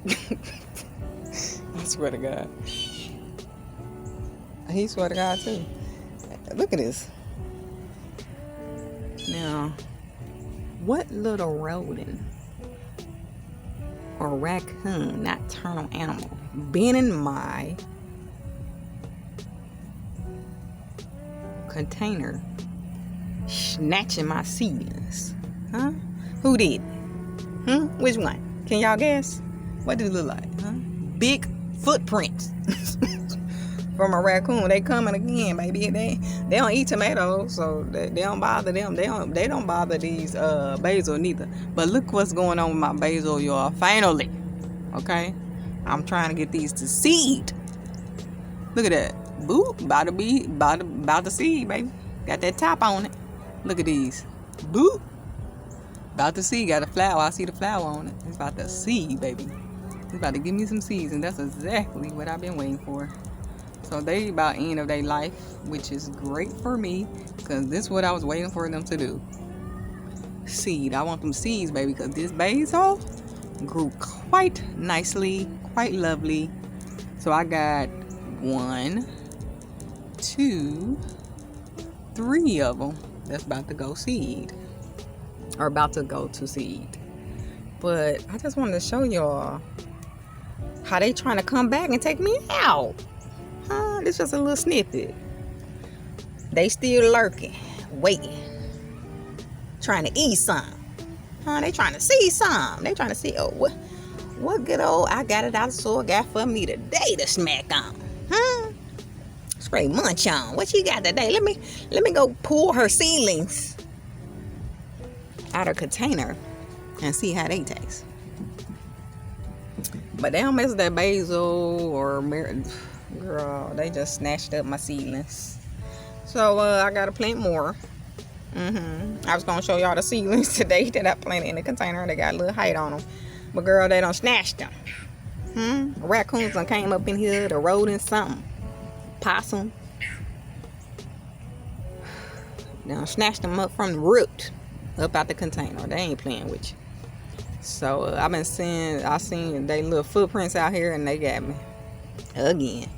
I swear to God. He swear to God too. Look at this. Now, what little rodent or raccoon, nocturnal animal, been in my container snatching my seedlings? Huh? Who did? Which one? Can y'all guess? What do it look like? Huh? Big footprints from a raccoon. They coming again, baby. They don't eat tomatoes, so they don't bother them. They don't bother these basil neither. But look what's going on with my basil, y'all. Finally, okay. I'm trying to get these to seed. Look at that. Boop, about to seed, baby. Got that top on it. Look at these. Boop. About to seed. Got a flower. I see the flower on it. It's about to seed, baby. It's about to give me some seeds, and that's exactly what I've been waiting for. So they about end of their life, which is great for me, because this is what I was waiting for them to do. Seed. I want them seeds, baby, because this basil grew quite nicely, quite lovely. So I got 1, 2, 3 of them that's about to go seed, or about to go to seed. But I just wanted to show y'all how they trying to come back and take me out. This just a little snippet. They still lurking, waiting, trying to eat some. They trying to see some. They trying to see, oh, what good old I got it out of the soil got for me today to smack on. Straight munch on. What you got today? Let me go pull her seedlings out of container and see how they taste. But they don't mess with that basil or girl, they just snatched up my seedlings. So I gotta plant more. I was gonna show y'all the seedlings today that I planted in the container. They got a little height on them, but girl, they don't snatch them. Raccoons done came up in here, the rodents, something, possum. Now snatched them up from the root, up out the container. They ain't playing with you. So I seen they little footprints out here, and they got me again.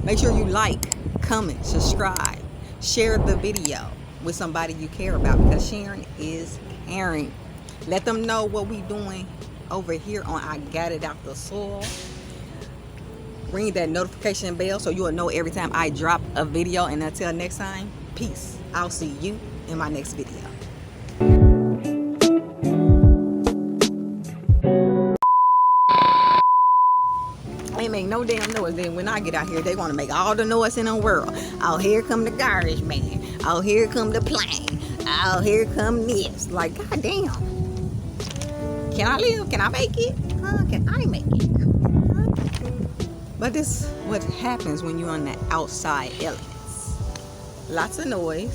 Make sure you like, comment, subscribe, share the video with somebody you care about, because sharing is caring. Let them know what we doing over here on I Got It Out the Soil. Ring that notification bell so you will know every time I drop a video. And until next time, peace. I'll see you in my next video. They make no damn noise. Then when I get out here, they want to make all the noise in the world. Oh, here come the garbage man. Oh, here come the plane. Oh, here come this. Like, goddamn. Can I live? Can I make it? Can I make it? But this is what happens when you're on the outside elements. Lots of noise.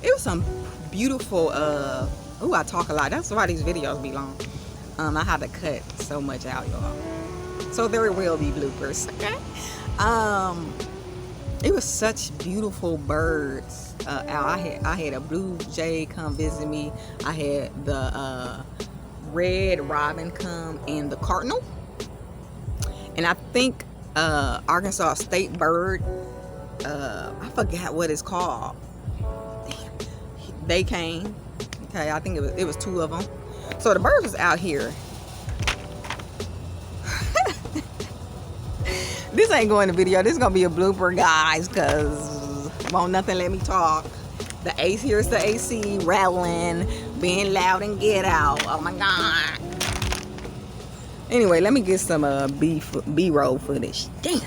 It was some beautiful, I talk a lot. That's why these videos be long. I had to cut so much out, y'all. So there will be bloopers, okay? It was such beautiful birds out. I had a blue jay come visit me. I had the red robin come, and the cardinal. And I think Arkansas state bird, I forgot what it's called. Damn. They came. Okay, I think it was 2 of them. So the birds was out here. This ain't going to video. This is going to be a blooper, guys, because won't nothing let me talk. The ace, here's the AC rattling, being loud and get out. Oh, my God. Anyway, let me get some B-roll footage. Damn.